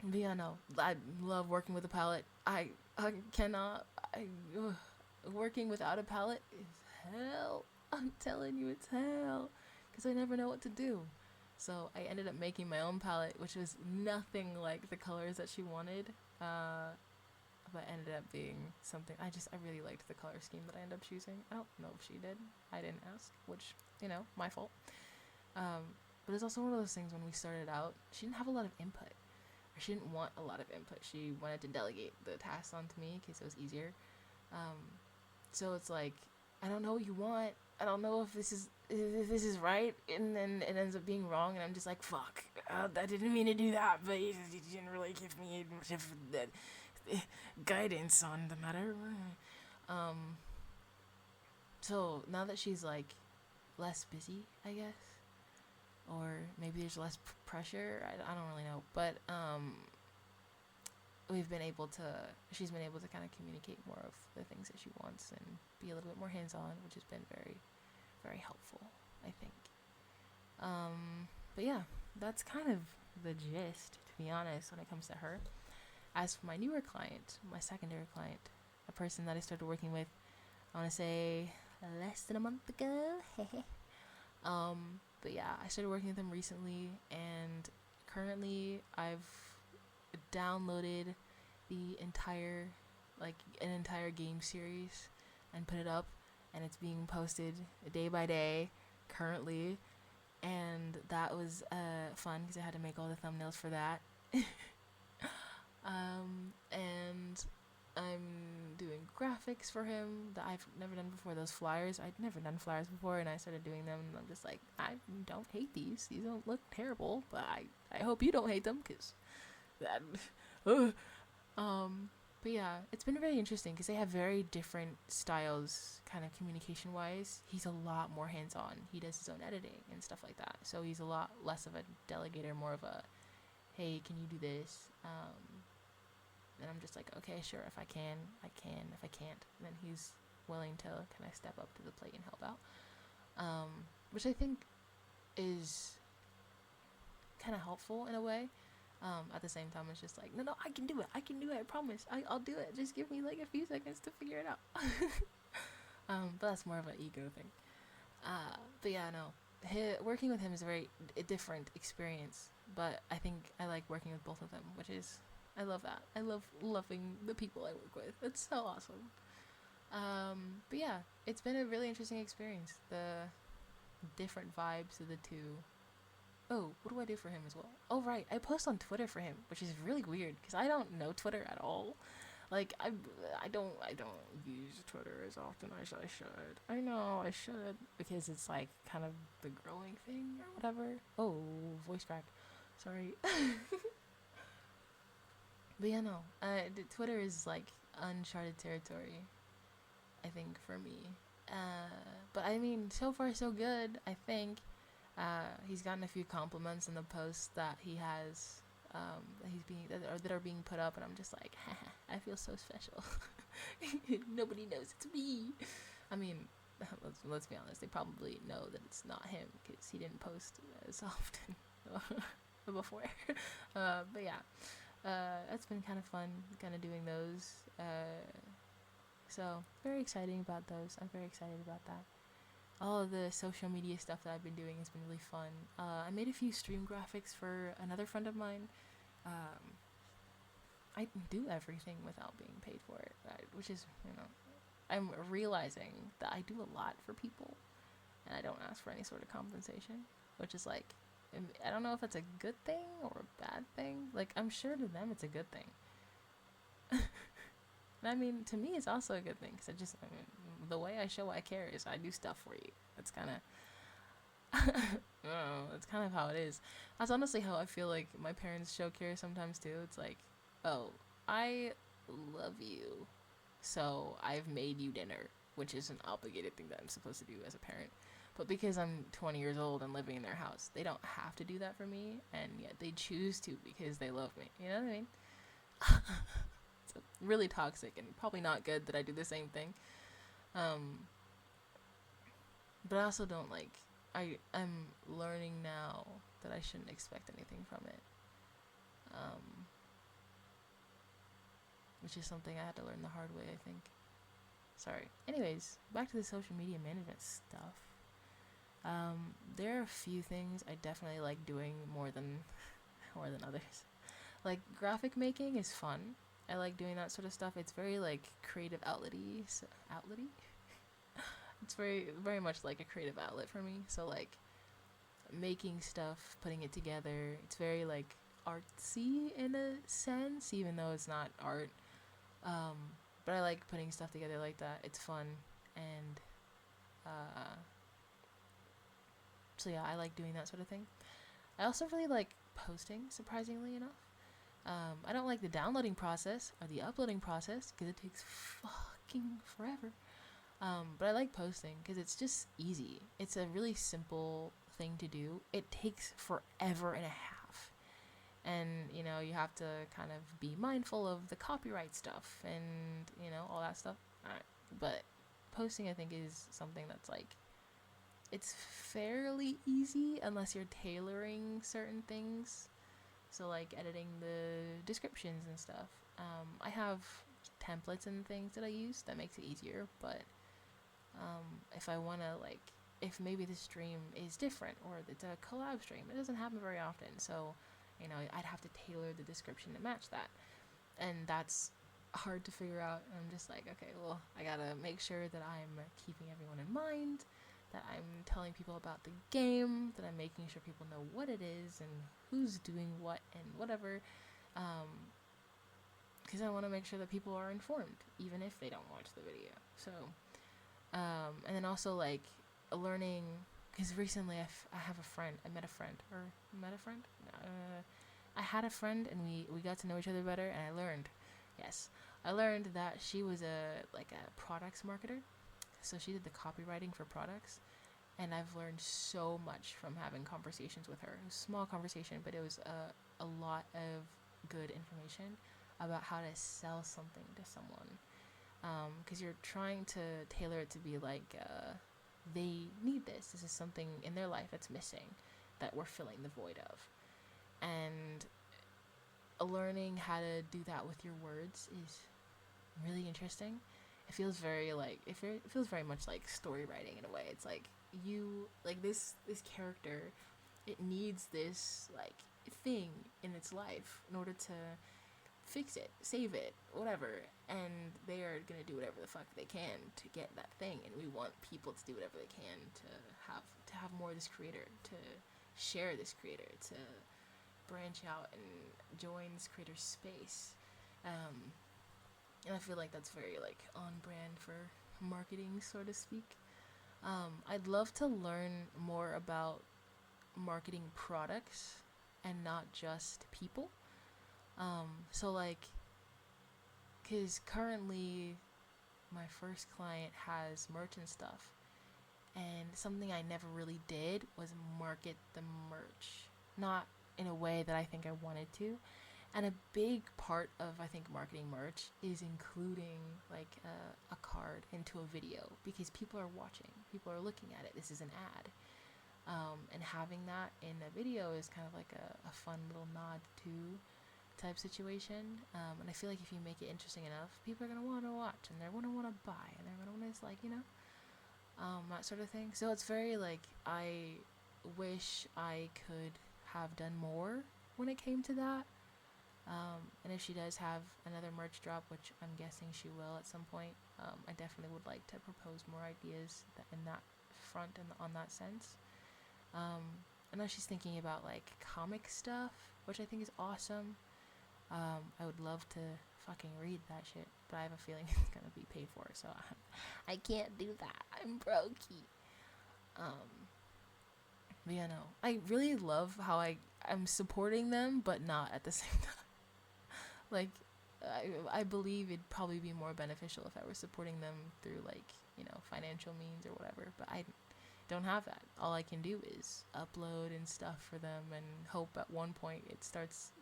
But yeah, no, I love working with a palette. I cannot. Ugh. Working without a palette is hell. I'm telling you, it's hell. Because I never know what to do. So I ended up making my own palette, which was nothing like the colors that she wanted. Uh, but ended up being something. I really liked the color scheme that I ended up choosing. I don't know if she did. I didn't ask, which, my fault. But it's also one of those things when we started out, she didn't have a lot of input. Or she didn't want a lot of input. She wanted to delegate the tasks onto me in case it was easier. Um, so it's like, I don't know what you want. I don't know if this is right, and then it ends up being wrong, and I'm just like, fuck. I didn't mean to do that, but you didn't really give me much of that guidance on the matter. Um, so now that she's like less busy, I guess, or maybe there's less pressure. I don't really know, but we've been able to. She's been able to kind of communicate more of the things that she wants and be a little bit more hands-on, which has been very, very helpful, I think. But yeah, that's kind of the gist, to be honest, when it comes to her. As for my newer client, my secondary client, a person that I started working with, I want to say less than a month ago. But yeah, I started working with him recently, and currently I've downloaded the entire, like, an entire game series and put it up, and it's being posted day by day currently. And that was fun because I had to make all the thumbnails for that. And I'm doing graphics for him that I've never done before. Those flyers, I'd never done flyers before, and I started doing them. And I'm just like, I don't hate these. These don't look terrible, but I hope you don't hate them, because that. Um, but yeah, it's been very interesting because they have very different styles, kind of communication wise. He's a lot more hands on. He does his own editing and stuff like that. So he's a lot less of a delegator, more of a, hey, can you do this? And I'm just like, okay, sure. If I can, I can. If I can't, then he's willing to kind of step up to the plate and help out. Which I think is kind of helpful in a way. At the same time, it's just like, no, no, I can do it. I can do it. I promise. I'll do it. Just give me like a few seconds to figure it out. But that's more of an ego thing. But yeah, no. Working with him is a very different experience. But I think I like working with both of them, which is, I love that. I love loving the people I work with. It's so awesome. But yeah, it's been a really interesting experience. The different vibes of the two. Oh, what do I do for him as well? Oh, right, I post on Twitter for him, which is really weird because I don't know Twitter at all. Like, I don't use Twitter as often as I should. I know I should because it's like kind of the growing thing or whatever. Oh, voice crack. Sorry. But yeah, no. Twitter is like uncharted territory, I think, for me. But I mean, so far so good. I think he's gotten a few compliments in the posts that he has, that are being put up, and I'm just like, I feel so special. Nobody knows it's me. I mean, let's be honest. They probably know that it's not him because he didn't post as often before. But yeah, it's been kind of fun, kind of doing those. So very exciting about those. I'm very excited about that. All of the social media stuff that I've been doing has been really fun. I made a few stream graphics for another friend of mine. Um, I do everything without being paid for it, right? Which is, I'm realizing that I do a lot for people and I don't ask for any sort of compensation, which is like, I don't know if it's a good thing or a bad thing. Like, I'm sure to them it's a good thing. And I mean, to me, it's also a good thing because the way I show I care is I do stuff for you. That's kind of, that's kind of how it is. That's honestly how I feel like my parents show care sometimes too. It's like, oh, I love you, so I've made you dinner, which is an obligated thing that I'm supposed to do as a parent. But because I'm 20 years old and living in their house, they don't have to do that for me, and yet they choose to because they love me. You know what I mean? It's really toxic and probably not good that I do the same thing. Um, but I also don't like. I'm learning now that I shouldn't expect anything from it. Um, which is something I had to learn the hard way, I think. Sorry. Anyways, back to the social media management stuff. There are a few things I definitely like doing more than others. Like graphic making is fun. I like doing that sort of stuff. It's very like creative outlety. It's very much like a creative outlet for me. So like making stuff, putting it together. It's very like artsy in a sense, even though it's not art. But I like putting stuff together like that. It's fun, and so yeah, I like doing that sort of thing. I also really like posting, surprisingly enough. I don't like the downloading process or the uploading process because it takes fucking forever. But I like posting because it's just easy. It's a really simple thing to do. It takes forever and a half. And, you have to kind of be mindful of the copyright stuff and, all that stuff. But posting, I think, is something that's like, it's fairly easy unless you're tailoring certain things. So, like, editing the descriptions and stuff. I have templates and things that I use that makes it easier, but if I want to, like, if maybe the stream is different or it's a collab stream, it doesn't happen very often, so, I'd have to tailor the description to match that, and that's hard to figure out. I'm just like, okay, well, I gotta make sure that I'm keeping everyone in mind, that I'm telling people about the game, that I'm making sure people know what it is and who's doing what and whatever, because I want to make sure that people are informed, even if they don't watch the video. So, and then also, like, learning, because recently I had a friend, and we got to know each other better, and I learned that she was a products marketer, so she did the copywriting for products, and I've learned so much from having conversations with her. It was a small conversation, but it was a lot of good information about how to sell something to someone, because you're trying to tailor it to be like, they need this is something in their life that's missing, that we're filling the void of, and learning how to do that with your words is really interesting. It feels very much like story writing in a way. It's like, you like this character, it needs this like thing in its life in order to fix it, save it, whatever, and they are gonna do whatever the fuck they can to get that thing, and we want people to do whatever they can to have more of this creator, to share this creator, to branch out and join this creator space, and I feel like that's very like on brand for marketing, so to speak. I'd love to learn more about marketing products and not just people. So like, because currently my first client has merch and stuff, and something I never really did was market the merch, not in a way that I think I wanted to. And a big part of, I think, marketing merch is including like a card into a video, because people are watching, people are looking at it. This is an ad. And having that in a video is kind of like a fun little nod to type situation, and I feel like if you make it interesting enough, people are going to want to watch, and they're going to want to buy, and they're going to want to, like, that sort of thing. So it's very like, I wish I could have done more when it came to that, and if she does have another merch drop, which I'm guessing she will at some point, I definitely would like to propose more ideas in that front and on that sense. I know she's thinking about like comic stuff, which I think is awesome. I would love to fucking read that shit, but I have a feeling it's gonna be paid for, so I can't do that. I'm brokey. But yeah, no. I really love how I'm supporting them, but not at the same time. Like, I believe it'd probably be more beneficial if I were supporting them through, like, financial means or whatever, but I don't have that. All I can do is upload and stuff for them and hope at one point it starts,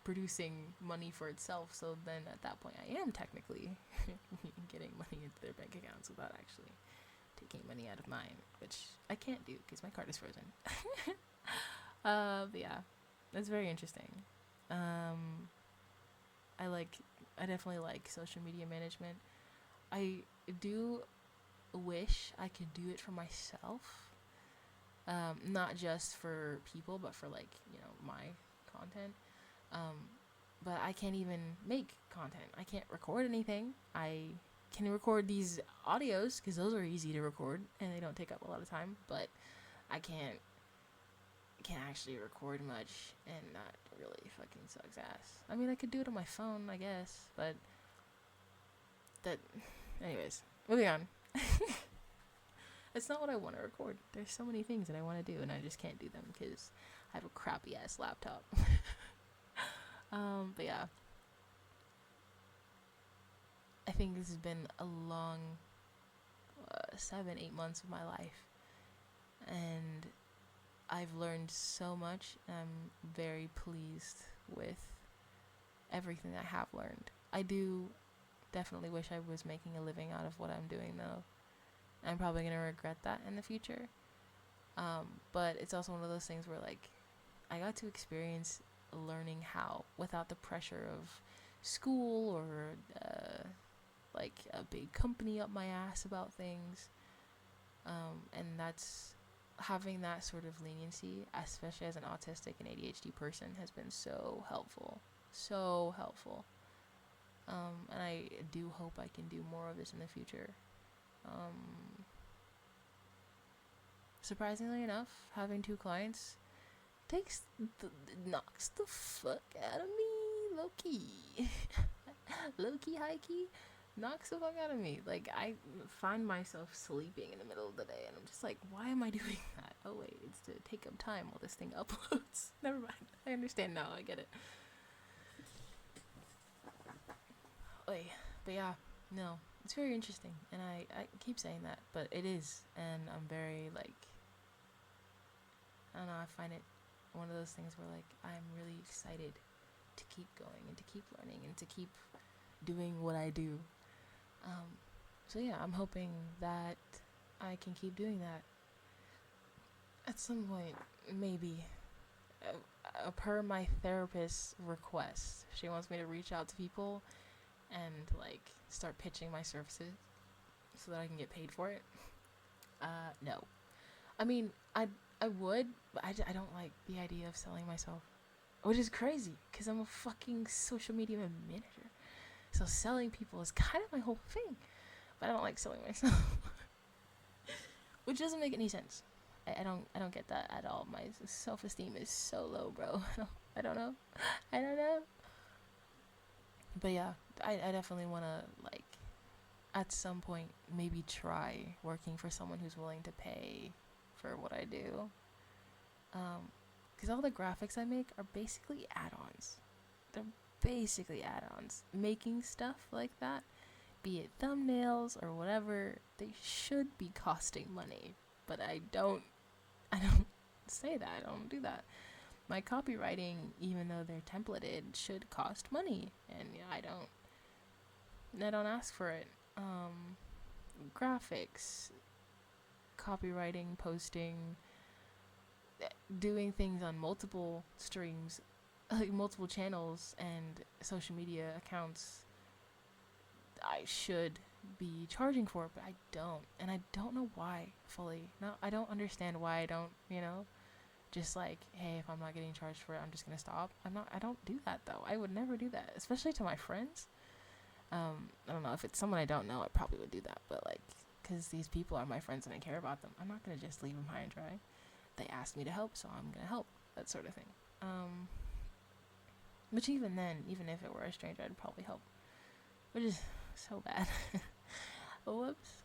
producing money for itself, so then at that point I am technically getting money into their bank accounts without actually taking money out of mine, which I can't do because my card is frozen. But yeah, that's very interesting. I like I definitely like social media management. I do wish I could do it for myself, not just for people, but for like my content. But I can't even make content. I can't record anything. I can record these audios because those are easy to record and they don't take up a lot of time. But I can't actually record much, and that really fucking sucks ass. I mean, I could do it on my phone, I guess, but anyways, moving on. It's not what I want to record. There's so many things that I want to do, and I just can't do them because I have a crappy ass laptop. But yeah, I think this has been a long 7-8 months of my life, and I've learned so much. I'm very pleased with everything I have learned. I do definitely wish I was making a living out of what I'm doing, though. I'm probably going to regret that in the future. But it's also one of those things where, like, I got to experience learning how without the pressure of school or, like, a big company up my ass about things. And that's having that sort of leniency, especially as an autistic and ADHD person, has been so helpful. So helpful. And I do hope I can do more of this in the future. Surprisingly enough, having 2 clients knocks the fuck out of me, low-key. Low-key, high-key, knocks the fuck out of me. Like, I find myself sleeping in the middle of the day, and I'm just like, why am I doing that? Oh wait, it's to take up time while this thing uploads. Never mind, I understand now, I get it. Wait, but yeah, no, it's very interesting, and I keep saying that, but it is, and I'm very, like, I don't know, I find it one of those things where, like, I'm really excited to keep going, and to keep learning, and to keep doing what I do. So yeah, I'm hoping that I can keep doing that. At some point, maybe, per my therapist's request, she wants me to reach out to people and, like, start pitching my services so that I can get paid for it. No. I mean, I would, but I don't like the idea of selling myself. Which is crazy, because I'm a fucking social media manager. So selling people is kind of my whole thing. But I don't like selling myself. Which doesn't make any sense. I don't get that at all. My self-esteem is so low, bro. I don't know. But yeah, I definitely want to, like, at some point, maybe try working for someone who's willing to pay for what I do. Because all the graphics I make are basically add-ons. They're basically add-ons. Making stuff like that, be it thumbnails or whatever, they should be costing money. But I don't say that. I don't do that. My copywriting, even though they're templated, should cost money, and I don't ask for it. Graphics, copywriting, posting, doing things on multiple streams, like multiple channels and social media accounts, I should be charging for it, but I don't, and I don't know why fully. No, I don't understand why I don't, just like, hey, if I'm not getting charged for it, I'm just gonna stop. I don't do that, though. I would never do that, especially to my friends. I don't know, if it's someone I don't know, I probably would do that, but, like, because these people are my friends and I care about them, I'm not gonna just leave them high and dry. They asked me to help, so I'm gonna help, that sort of thing. Which even then, even if it were a stranger, I'd probably help, which is so bad. Whoops.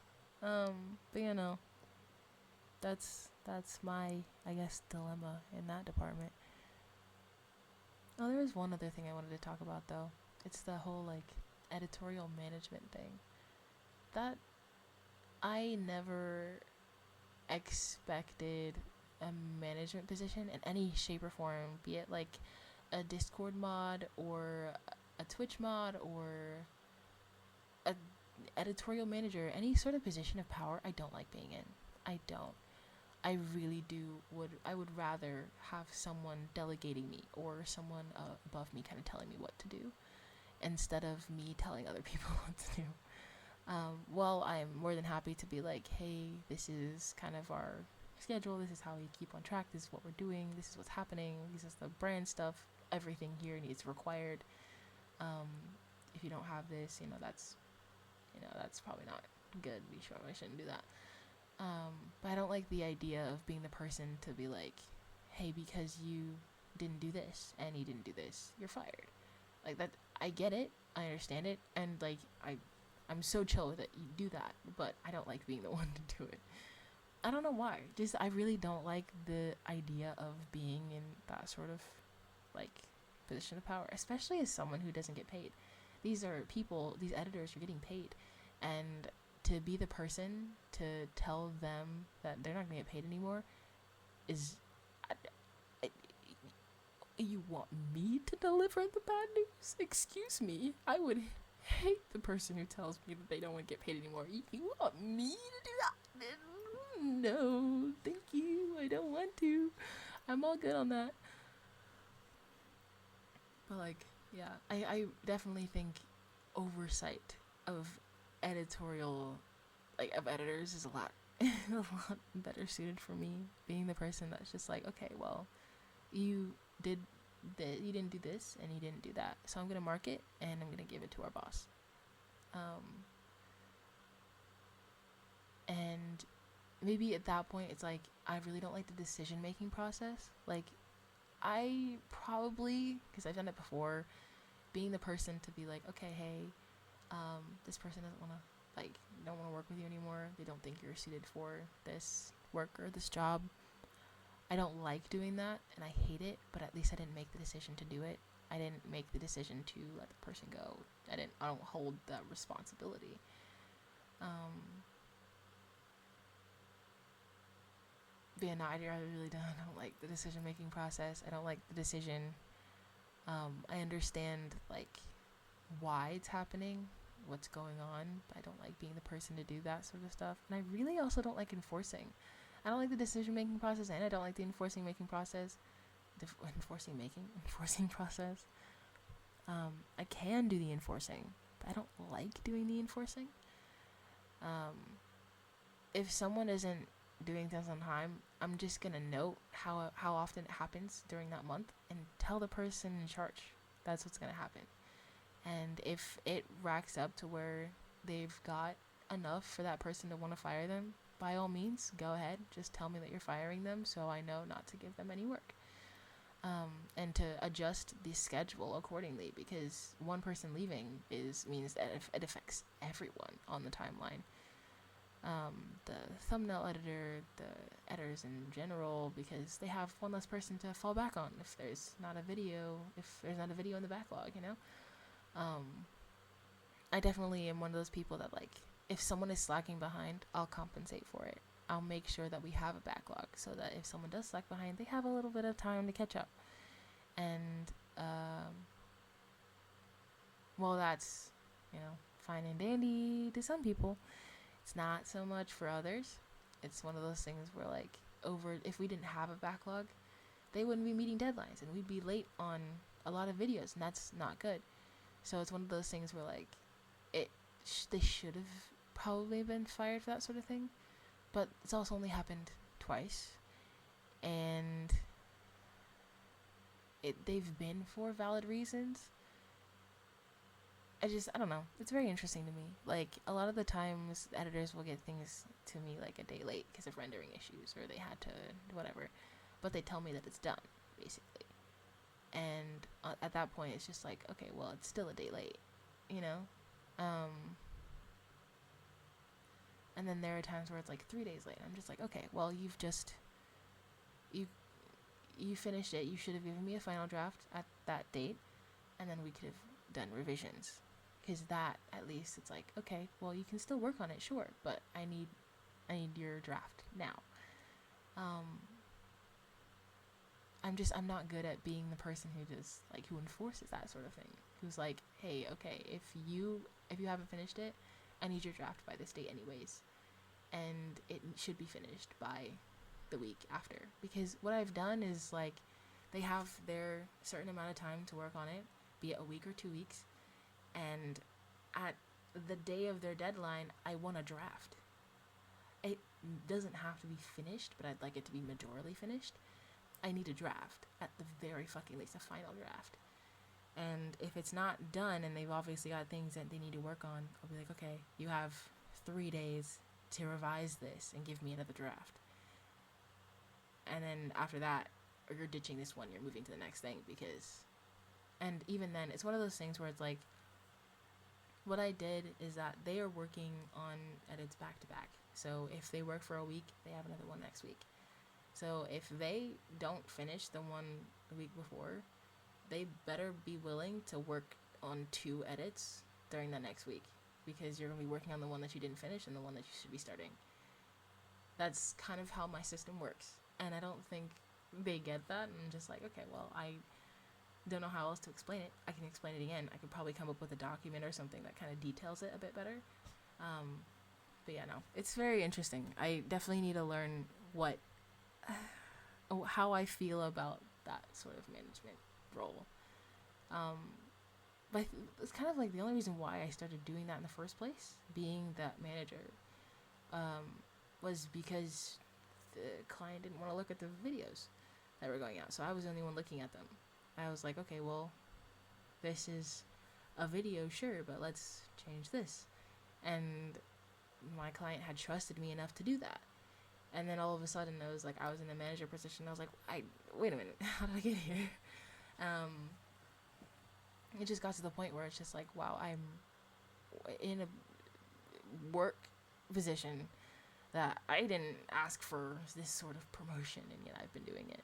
But that's my, I guess, dilemma in that department. Oh, there was one other thing I wanted to talk about, though. It's the whole, like, editorial management thing. That I never expected a management position in any shape or form, be it like a Discord mod or a Twitch mod or a editorial manager, any sort of position of power. I don't like being in. I don't. I really do. I would rather have someone delegating me or someone above me kind of telling me what to do. instead of me telling other people what to do. Well, I'm more than happy to be like, hey, this is kind of our schedule. This is how we keep on track. This is what we're doing. This is what's happening. This is the brand stuff. Everything here needs required. If you don't have this, that's probably not good. I shouldn't do that. But I don't like the idea of being the person to be like, hey, because you didn't do this and you didn't do this, you're fired. Like that, I get it. I understand it. And like, I'm so chill with it. You do that, but I don't like being the one to do it. I don't know why. Just I really don't like the idea of being in that sort of like position of power, especially as someone who doesn't get paid. These are people, these editors are getting paid, and to be the person to tell them that they're not going to get paid anymore is you want me to deliver the bad news? Excuse me. I would hate the person who tells me that they don't want to get paid anymore. You want me to do that? No, thank you. I don't want to. I'm all good on that. But like, yeah, I definitely think oversight of editorial, like of editors, is a lot a lot better suited for me. Being the person that's just like, okay, well, you didn't do this and you didn't do that, so I'm gonna mark it and I'm gonna give it to our boss. And maybe at that point it's like I really don't like the decision making process. Like I probably, because I've done it before, being the person to be like, okay, hey, this person doesn't want to, like, don't want to work with you anymore. They don't think you're suited for this work or this job. I don't like doing that, and I hate it, but at least I didn't make the decision to do it. I didn't make the decision to let the person go. I don't hold that responsibility. But yeah, no, I really don't like the decision-making process. I don't like the decision. I understand, like, why it's happening, what's going on, but I don't like being the person to do that sort of stuff. And I really also don't like enforcing. I don't like the decision-making process, and I don't like the enforcing process. Enforcing process. I can do the enforcing, but I don't like doing the enforcing. If someone isn't doing things on time, I'm just gonna note how often it happens during that month and tell the person in charge that's what's gonna happen. And if it racks up to where they've got enough for that person to want to fire them, by all means, go ahead. Just tell me that you're firing them so I know not to give them any work. And to adjust the schedule accordingly, because one person leaving means that it affects everyone on the timeline. The thumbnail editor, the editors in general, because they have one less person to fall back on if there's not a video in the backlog, I definitely am one of those people that, like, if someone is slacking behind, I'll compensate for it. I'll make sure that we have a backlog so that if someone does slack behind, they have a little bit of time to catch up. And, well, that's, fine and dandy to some people. It's not so much for others. It's one of those things where, like, if we didn't have a backlog, they wouldn't be meeting deadlines and we'd be late on a lot of videos, and that's not good. So it's one of those things where, like, they should have probably been fired for that sort of thing, but it's also only happened twice, and they've been for valid reasons. I don't know. It's very interesting to me. Like, a lot of the times, editors will get things to me, like, a day late because of rendering issues, or they had to whatever, but they tell me that it's done, basically. And at that point, it's just like, okay, well, it's still a day late, and then there are times where it's like 3 days late. I'm just like, okay, well, you finished it. You should have given me a final draft at that date, and then we could have done revisions. Because that, at least, it's like, okay, well, you can still work on it, sure, but I need your draft now. I'm not good at being the person who enforces that sort of thing. Who's like, hey, okay, if you haven't finished it, I need your draft by this date anyways. And it should be finished by the week after. Because what I've done is, like, they have their certain amount of time to work on it, be it a week or 2 weeks, And at the day of their deadline, I want a draft. It doesn't have to be finished, but I'd like it to be majorly finished. I need a draft, at the very fucking least, a final draft. And if it's not done and they've obviously got things that they need to work on, I'll be like, okay, you have 3 days to revise this and give me another draft. And then after that, or you're ditching this one, you're moving to the next thing, because, and even then, it's one of those things where it's like, what I did is that they are working on edits back to back. So if they work for a week, they have another one next week. So if they don't finish the one the week before, they better be willing to work on 2 edits during the next week, because you're going to be working on the one that you didn't finish and the one that you should be starting. That's kind of how my system works. And I don't think they get that. And I'm just like, okay, well, I don't know how else to explain it. I can explain it again. I could probably come up with a document or something that kind of details it a bit better. But yeah, no, it's very interesting. I definitely need to learn how I feel about that sort of management role. But it's kind of like the only reason why I started doing that in the first place, being that manager, was because the client didn't want to look at the videos that were going out. So I was the only one looking at them. I was like, okay, well, this is a video, sure, but let's change this. And my client had trusted me enough to do that. And then all of a sudden, I was in a manager position. I was like, wait a minute, how did I get here? It just got to the point where it's just like, wow, I'm in a work position that I didn't ask for this sort of promotion, and yet I've been doing it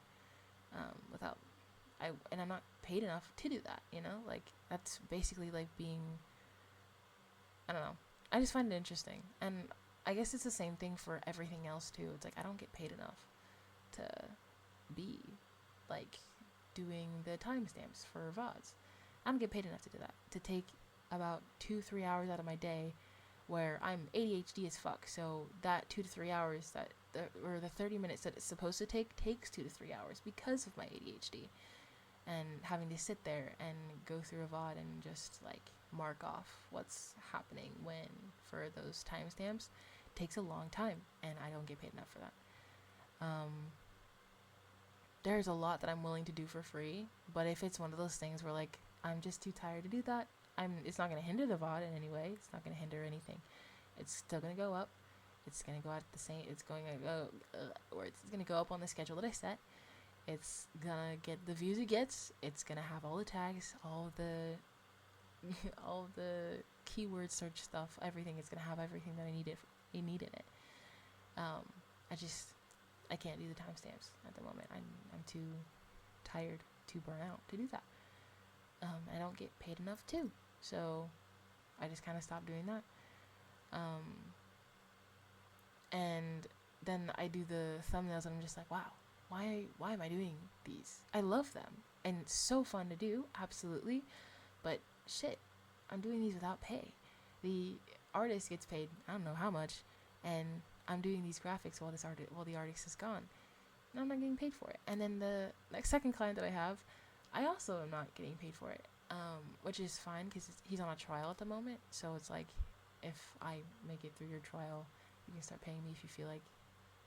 and I'm not paid enough to do that, like, that's basically like being, I don't know, I just find it interesting. And I guess it's the same thing for everything else too. It's like, I don't get paid enough to be like doing the timestamps for VODs. I don't get paid enough to do that, to take about 2-3 hours out of my day where I'm ADHD as fuck, so that 2 to 3 hours or the 30 minutes that it's supposed to take takes 2 to 3 hours because of my ADHD. And having to sit there and go through a VOD and just like mark off what's happening when for those timestamps takes a long time, and I don't get paid enough for that. There's a lot that I'm willing to do for free, but if it's one of those things where like I'm just too tired to do that, it's not going to hinder the VOD in any way. It's not going to hinder anything. It's still going to go up. It's going to go out the same. It's going to go, or it's going to go up on the schedule that I set. It's gonna get the views it gets. It's gonna have all the tags, all the keyword search stuff, everything. It's gonna have everything that I need in it. I can't do the timestamps at the moment. I'm too tired, too burnt out to do that. I don't get paid enough too, so I just kind of stopped doing that. And then I do the thumbnails, and I'm just like, wow. Why am I doing these? I love them, and it's so fun to do, absolutely, but shit, I'm doing these without pay. The artist gets paid, I don't know how much, and I'm doing these graphics while the artist is gone, and I'm not getting paid for it. And then the second client that I have, I also am not getting paid for it, which is fine, because he's on a trial at the moment, so it's like, if I make it through your trial, you can start paying me if you feel like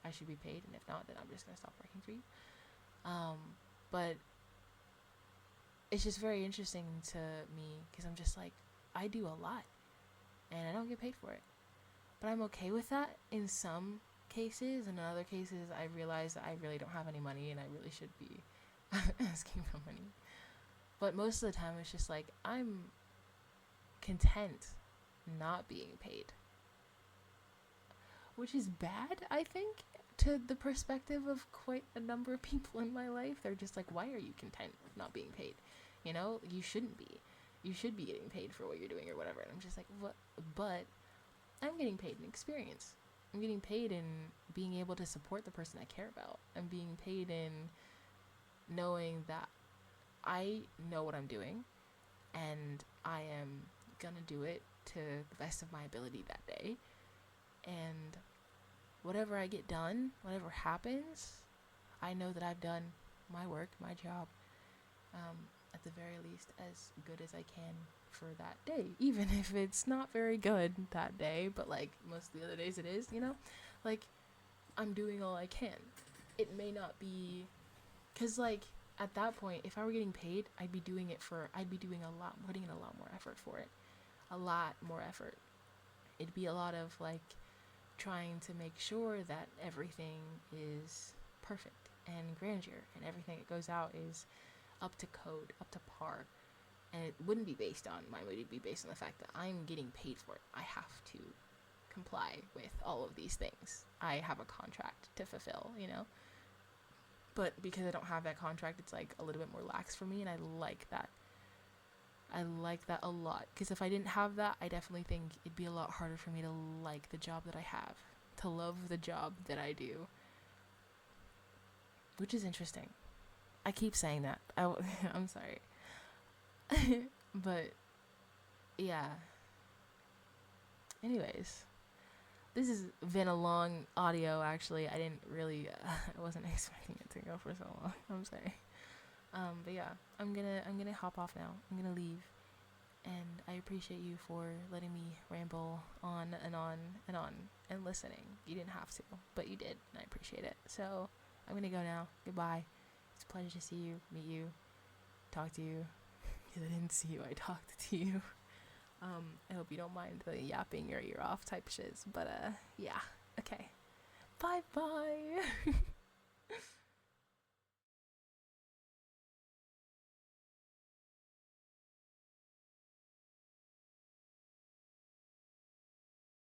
I should be paid, and if not, then I'm just gonna stop working for you. But it's just very interesting to me, because I'm just like, I do a lot and I don't get paid for it, but I'm okay with that in some cases. And in other cases, I realize that I really don't have any money and I really should be asking for money. But most of the time, it's just like, I'm content not being paid, which is bad, I think, to the perspective of quite a number of people in my life. They're just like, why are you content with not being paid? You shouldn't be. You should be getting paid for what you're doing or whatever. And I'm just like, what? But I'm getting paid in experience. I'm getting paid in being able to support the person I care about. I'm being paid in knowing that I know what I'm doing, and I am gonna do it to the best of my ability that day. And whatever I get done, whatever happens, I know that I've done my work, my job, at the very least, as good as I can for that day, even if it's not very good that day, but like most of the other days it is, you know? Like, I'm doing all I can. It may not be, because like at that point, if I were getting paid, I'd be doing putting in a lot more effort for it. A lot more effort. It'd be a lot of like trying to make sure that everything is perfect and grandeur and everything that goes out is up to code, up to par. And it wouldn't be based on my mood, it'd be based on the fact that I'm getting paid for it. I have to comply with all of these things. I have a contract to fulfill, you know? But because I don't have that contract, it's like a little bit more lax for me, and I like that. I like that a lot, because if I didn't have that, I definitely think it'd be a lot harder for me to like the job that I have, to love the job that I do, which is interesting. I keep saying that. I'm sorry. But yeah. Anyways, this has been a long audio. Actually, I didn't really. I wasn't expecting it to go for so long. I'm sorry. But yeah, I'm gonna hop off now. I'm gonna leave, and I appreciate you for letting me ramble on and on and on and listening. You didn't have to, but you did, and I appreciate it. So I'm gonna go now. Goodbye. It's a pleasure to see you, meet you, talk to you. Because I didn't see you, I talked to you. I hope you don't mind the yapping your ear off type shiz. But yeah. Okay. Bye bye.